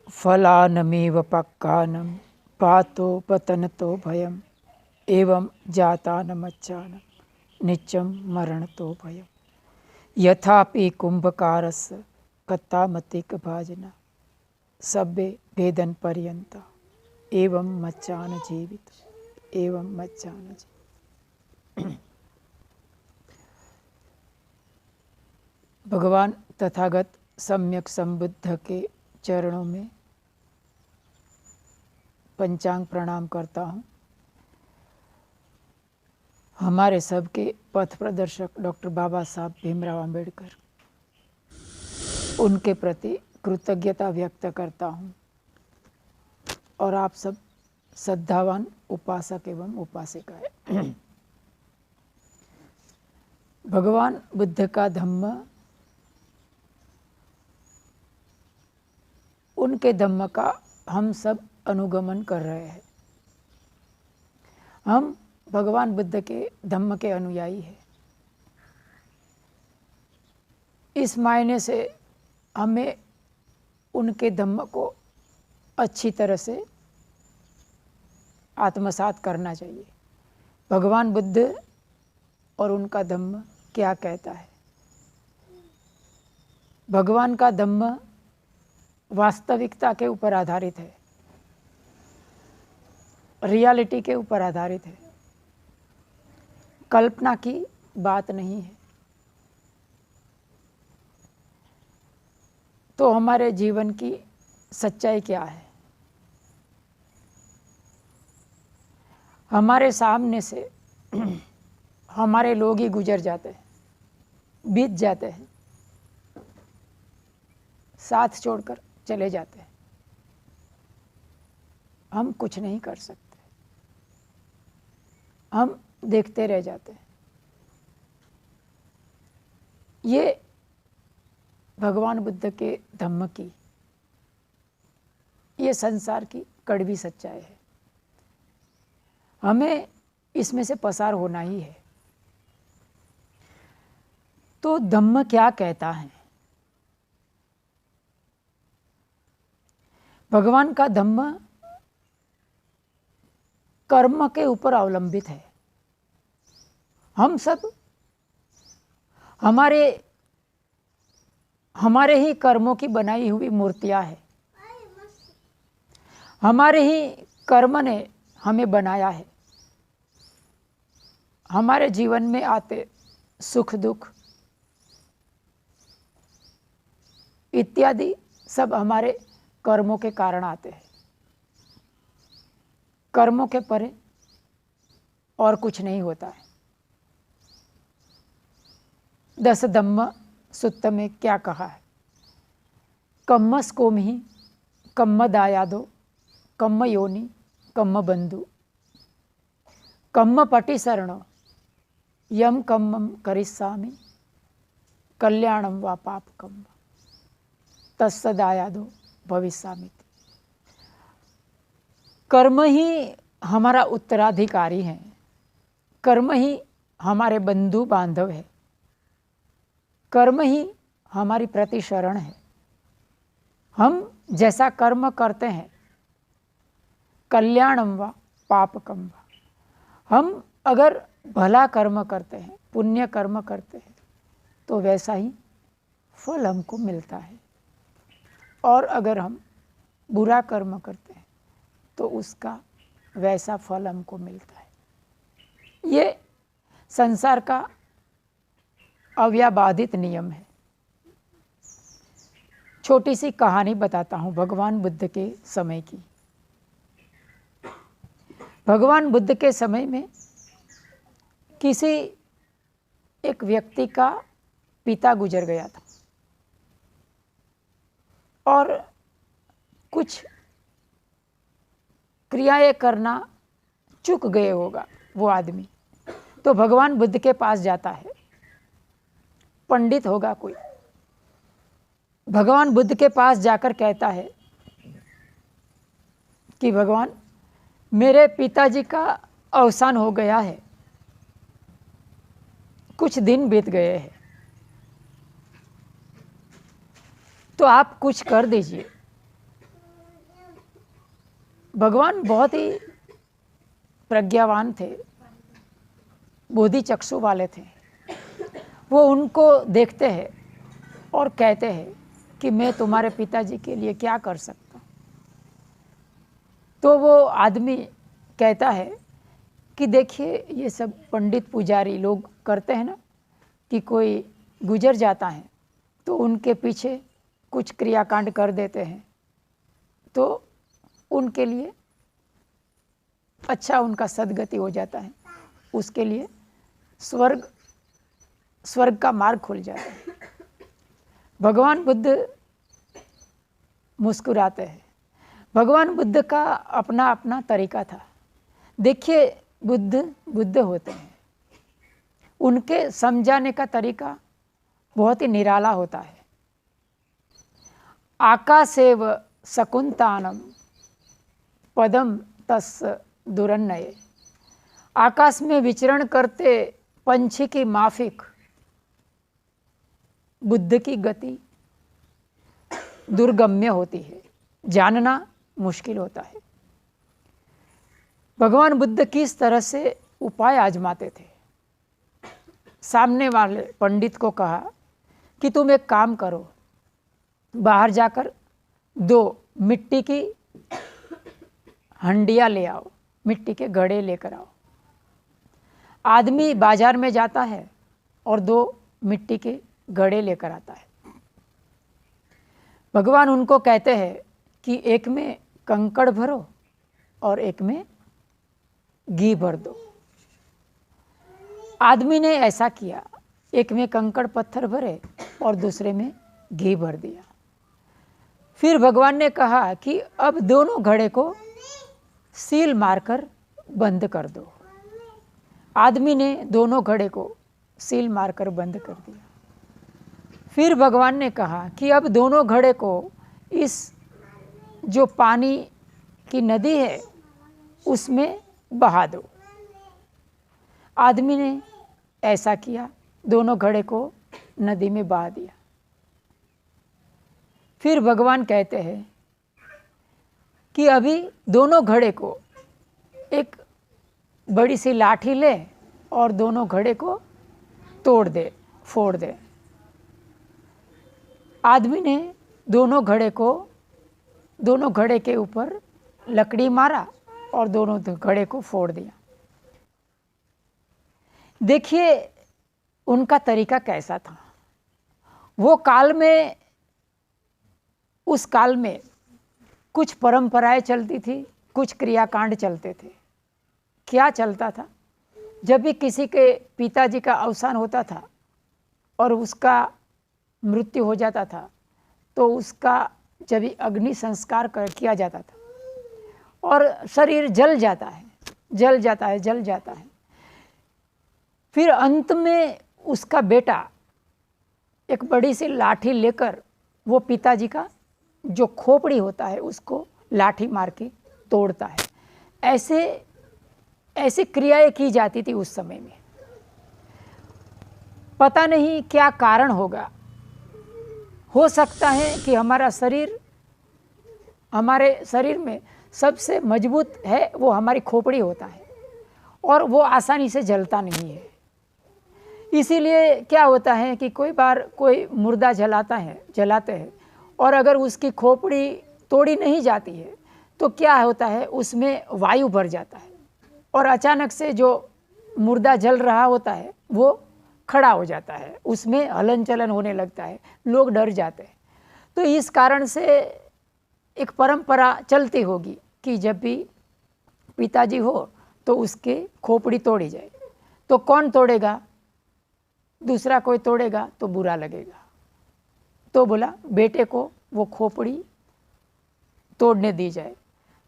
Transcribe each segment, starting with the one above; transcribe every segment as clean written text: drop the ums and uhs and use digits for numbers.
फलानमेव पक्कानं पातो पतनतो भयम् एवं जातानमच्चानं नित्यं मरणतो भयम् यथापि कुंभकारस्य कथामतिकभाजना सभ्ये भेदन पर्यंता एवं मच्चान जीवित एवं मच्चान जीवित। भगवान तथागत सम्यक संबुद्ध के चरणों में पंचांग प्रणाम करता हूँ। हमारे सबके पथ प्रदर्शक डॉक्टर बाबा साहब भीमराव अंबेडकर, उनके प्रति कृतज्ञता व्यक्त करता हूँ और आप सब श्रद्धावान उपासक एवं उपासिकाएं। भगवान बुद्ध का धम्म, उनके धम्म का हम सब अनुगमन कर रहे हैं। हम भगवान बुद्ध के धम्म के अनुयायी हैं। इस मायने से हमें उनके धम्म को अच्छी तरह से आत्मसात करना चाहिए। भगवान बुद्ध और उनका धम्म क्या कहता है? भगवान का धम्म वास्तविकता के ऊपर आधारित है, रियलिटी के ऊपर आधारित है, कल्पना की बात नहीं है। तो हमारे जीवन की सच्चाई क्या है? हमारे सामने से हमारे लोग ही गुजर जाते हैं, बीत जाते हैं, साथ छोड़कर चले जाते हैं। हम कुछ नहीं कर सकते, हम देखते रह जाते हैं। ये भगवान बुद्ध के धम्म की, ये संसार की कड़वी सच्चाई है। हमें इसमें से पसार होना ही है। तो धम्म क्या कहता है? भगवान का धम्म कर्म के ऊपर अवलंबित है। हम सब हमारे ही कर्मों की बनाई हुई मूर्तियां हैं। हमारे ही कर्म ने हमें बनाया है। हमारे जीवन में आते सुख दुख इत्यादि सब हमारे कर्मों के कारण आते हैं। कर्मों के परे और कुछ नहीं होता है। 10 धम्म सुत्त में क्या कहा है? कम्मस कोमहि कम्म दायादो कम्म योनि कम्म बंधु कम्म पटि शरणो यम कम्मम करिष्यामि कल्याणम वा पापकम्म तस्य दायादो भविष्यामि। कर्म ही हमारा उत्तराधिकारी है। कर्म ही हमारे बंधु बांधव है। कर्म ही हमारी प्रतिशरण है। हम जैसा कर्म करते हैं, कल्याणम व पापकम व, हम अगर भला कर्म करते हैं, पुण्य कर्म करते हैं, तो वैसा ही फल हमको मिलता है। और अगर हम बुरा कर्म करते हैं तो उसका वैसा फल हमको मिलता है। ये संसार का अव्याबाधित नियम है। छोटी सी कहानी बताता हूँ भगवान बुद्ध के समय की। भगवान बुद्ध के समय में किसी एक व्यक्ति का पिता गुजर गया था और कुछ क्रियाएं करना चूक गए होगा वो आदमी। तो भगवान बुद्ध के पास जाता है। पंडित होगा कोई, भगवान बुद्ध के पास जाकर कहता है कि भगवान, मेरे पिताजी का अवसान हो गया है, कुछ दिन बीत गए हैं, तो आप कुछ कर दीजिए। भगवान बहुत ही प्रज्ञावान थे, बोधि चक्षु वाले थे। वो उनको देखते हैं और कहते हैं कि मैं तुम्हारे पिताजी के लिए क्या कर सकता हूँ। तो वो आदमी कहता है कि देखिए, ये सब पंडित पुजारी लोग करते हैं ना, कि कोई गुजर जाता है तो उनके पीछे कुछ क्रियाकांड कर देते हैं, तो उनके लिए अच्छा, उनका सद्गति हो जाता है, उसके लिए स्वर्ग का मार्ग खुल जाता है। भगवान बुद्ध मुस्कुराते हैं। भगवान बुद्ध का अपना अपना तरीका था। देखिए, बुद्ध होते हैं, उनके समझाने का तरीका बहुत ही निराला होता है। आकाशेव शकुंतानम पदम तस् दुरन्नये। आकाश में विचरण करते पंछी की माफिक बुद्ध की गति दुर्गम्य होती है, जानना मुश्किल होता है। भगवान बुद्ध किस तरह से उपाय आजमाते थे। सामने वाले पंडित को कहा कि तुम एक काम करो, बाहर जाकर 2 मिट्टी की हंडियाँ ले आओ, मिट्टी के घड़े लेकर आओ। आदमी बाजार में जाता है और 2 मिट्टी के घड़े लेकर आता है। भगवान उनको कहते हैं कि एक में कंकड़ भरो और एक में घी भर दो। आदमी ने ऐसा किया, एक में कंकड़ पत्थर भरे और दूसरे में घी भर दिया। फिर भगवान ने कहा कि अब दोनों घड़े को सील मारकर बंद कर दो। आदमी ने दोनों घड़े को सील मारकर बंद कर दिया। फिर भगवान ने कहा कि अब दोनों घड़े को इस जो पानी की नदी है उसमें बहा दो। आदमी ने ऐसा किया, दोनों घड़े को नदी में बहा दिया। फिर भगवान कहते हैं कि अभी दोनों घड़े को एक बड़ी सी लाठी ले और दोनों घड़े को तोड़ दे, फोड़ दे। आदमी ने दोनों घड़े के ऊपर लकड़ी मारा और दोनों घड़े को फोड़ दिया। देखिए उनका तरीका कैसा था। वो काल में, उस काल में कुछ परंपराएं चलती थी, कुछ क्रियाकांड चलते थे। क्या चलता था? जब भी किसी के पिताजी का अवसान होता था और उसका मृत्यु हो जाता था तो उसका जब भी अग्नि संस्कार किया जाता था और शरीर जल जाता है। फिर अंत में उसका बेटा एक बड़ी सी लाठी लेकर वो पिताजी का जो खोपड़ी होता है उसको लाठी मार के तोड़ता है। ऐसे क्रियाएं की जाती थी उस समय में। पता नहीं क्या कारण होगा। हो सकता है कि हमारे शरीर में सबसे मजबूत है वो हमारी खोपड़ी होता है और वो आसानी से जलता नहीं है। इसीलिए क्या होता है कि कोई बार कोई मुर्दा जलाते हैं और अगर उसकी खोपड़ी तोड़ी नहीं जाती है तो क्या होता है, उसमें वायु भर जाता है और अचानक से जो मुर्दा जल रहा होता है वो खड़ा हो जाता है, उसमें हलन चलन होने लगता है, लोग डर जाते हैं। तो इस कारण से एक परंपरा चलती होगी कि जब भी पिताजी हो तो उसके खोपड़ी तोड़ी जाए। तो कौन तोड़ेगा? दूसरा कोई तोड़ेगा तो बुरा लगेगा। तो बोला बेटे को वो खोपड़ी तोड़ने दी जाए।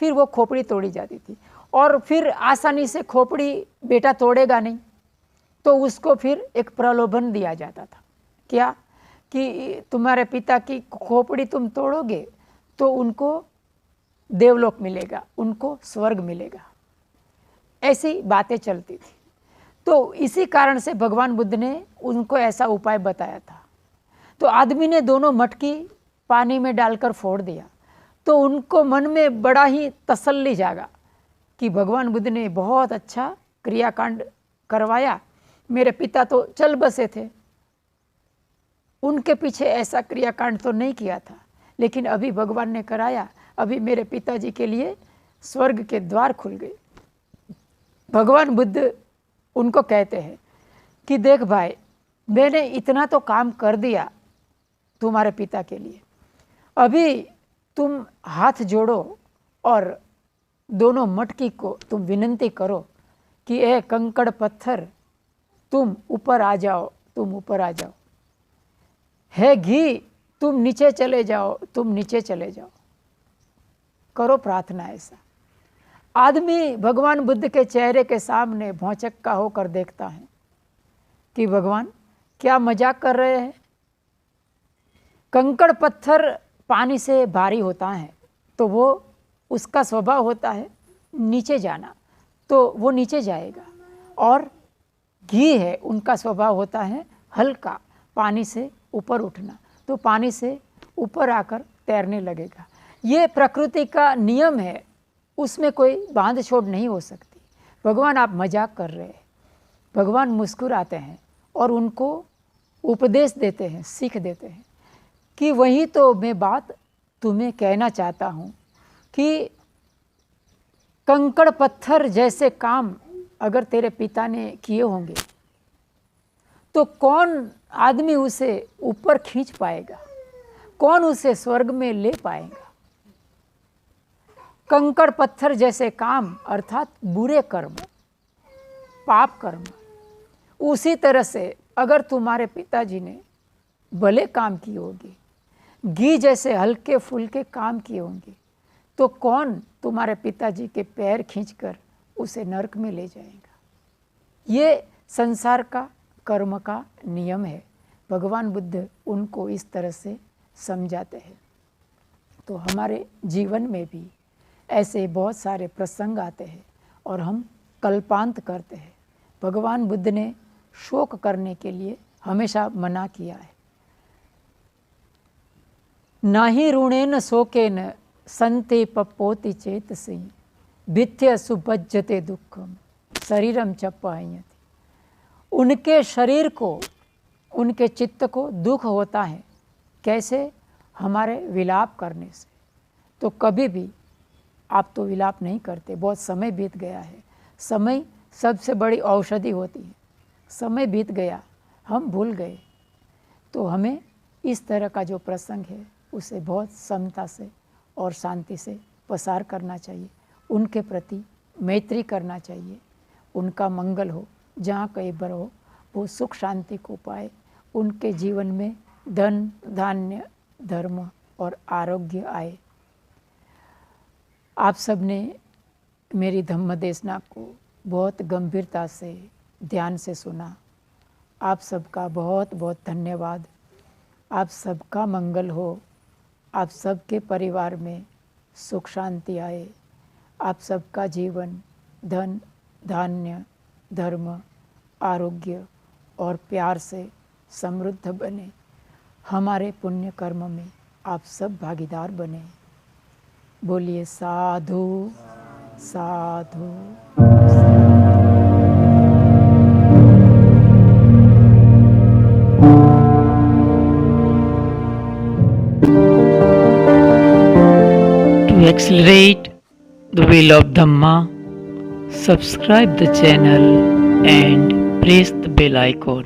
फिर वो खोपड़ी तोड़ी जाती थी और फिर आसानी से खोपड़ी बेटा तोड़ेगा नहीं तो उसको फिर एक प्रलोभन दिया जाता था। क्या? कि तुम्हारे पिता की खोपड़ी तुम तोड़ोगे तो उनको देवलोक मिलेगा, उनको स्वर्ग मिलेगा। ऐसी बातें चलती थी। तो इसी कारण से भगवान बुद्ध ने उनको ऐसा उपाय बताया था। तो आदमी ने दोनों मटकी पानी में डालकर फोड़ दिया। तो उनको मन में बड़ा ही तसल्ली जागा कि भगवान बुद्ध ने बहुत अच्छा क्रियाकांड करवाया, मेरे पिता तो चल बसे थे, उनके पीछे ऐसा क्रियाकांड तो नहीं किया था, लेकिन अभी भगवान ने कराया, अभी मेरे पिताजी के लिए स्वर्ग के द्वार खुल गए। भगवान बुद्ध उनको कहते हैं कि देख भाई, मैंने इतना तो काम कर दिया तुम्हारे पिता के लिए, अभी तुम हाथ जोड़ो और दोनों मटकी को तुम विनंती करो कि ए कंकड़ पत्थर तुम ऊपर आ जाओ, तुम ऊपर आ जाओ, है घी तुम नीचे चले जाओ, तुम नीचे चले जाओ, करो प्रार्थना। ऐसा आदमी भगवान बुद्ध के चेहरे के सामने भौचक्का होकर देखता है कि भगवान क्या मजाक कर रहे हैं। कंकड़ पत्थर पानी से भारी होता है तो वो उसका स्वभाव होता है नीचे जाना, तो वो नीचे जाएगा, और घी है उनका स्वभाव होता है हल्का, पानी से ऊपर उठना, तो पानी से ऊपर आकर तैरने लगेगा। ये प्रकृति का नियम है, उसमें कोई बांध छोड़ नहीं हो सकती। भगवान आप मजाक कर रहे हैं। भगवान मुस्कुराते हैं और उनको उपदेश देते हैं, सीख देते हैं कि वही तो मैं बात तुम्हें कहना चाहता हूँ कि कंकड़ पत्थर जैसे काम अगर तेरे पिता ने किए होंगे तो कौन आदमी उसे ऊपर खींच पाएगा, कौन उसे स्वर्ग में ले पाएगा। कंकड़ पत्थर जैसे काम अर्थात बुरे कर्म, पाप कर्म, उसी तरह से अगर तुम्हारे पिताजी ने भले काम किए होंगे, घी जैसे हल्के फुल्के काम किए होंगे, तो कौन तुम्हारे पिताजी के पैर खींचकर उसे नरक में ले जाएगा। ये संसार का कर्म का नियम है। भगवान बुद्ध उनको इस तरह से समझाते हैं। तो हमारे जीवन में भी ऐसे बहुत सारे प्रसंग आते हैं और हम कल्पांत करते हैं। भगवान बुद्ध ने शोक करने के लिए हमेशा मना किया है। नाहि ऋणेन शोकेन संते पपोति चेतसि भित्य सुभज्जते दुखम शरीरम च पाह्यति। उनके शरीर को, उनके चित्त को दुख होता है। कैसे? हमारे विलाप करने से। तो कभी भी आप तो विलाप नहीं करते, बहुत समय बीत गया है। समय सबसे बड़ी औषधि होती है। समय बीत गया, हम भूल गए, तो हमें इस तरह का जो प्रसंग है उसे बहुत समता से और शांति से पसार करना चाहिए। उनके प्रति मैत्री करना चाहिए, उनका मंगल हो, जहाँ कहीं पर हो वो सुख शांति को पाए, उनके जीवन में धन धान्य धर्म और आरोग्य आए। आप सब ने मेरी धम्म देशना को बहुत गंभीरता से ध्यान से सुना। आप सबका बहुत बहुत धन्यवाद। आप सबका मंगल हो, आप सबके परिवार में सुख शांति आए, आप सबका जीवन धन धान्य धर्म आरोग्य और प्यार से समृद्ध बने। हमारे पुण्य कर्म में आप सब भागीदार बने। बोलिए साधु साधु। To accelerate the wheel of Dhamma, subscribe the channel and press the bell icon.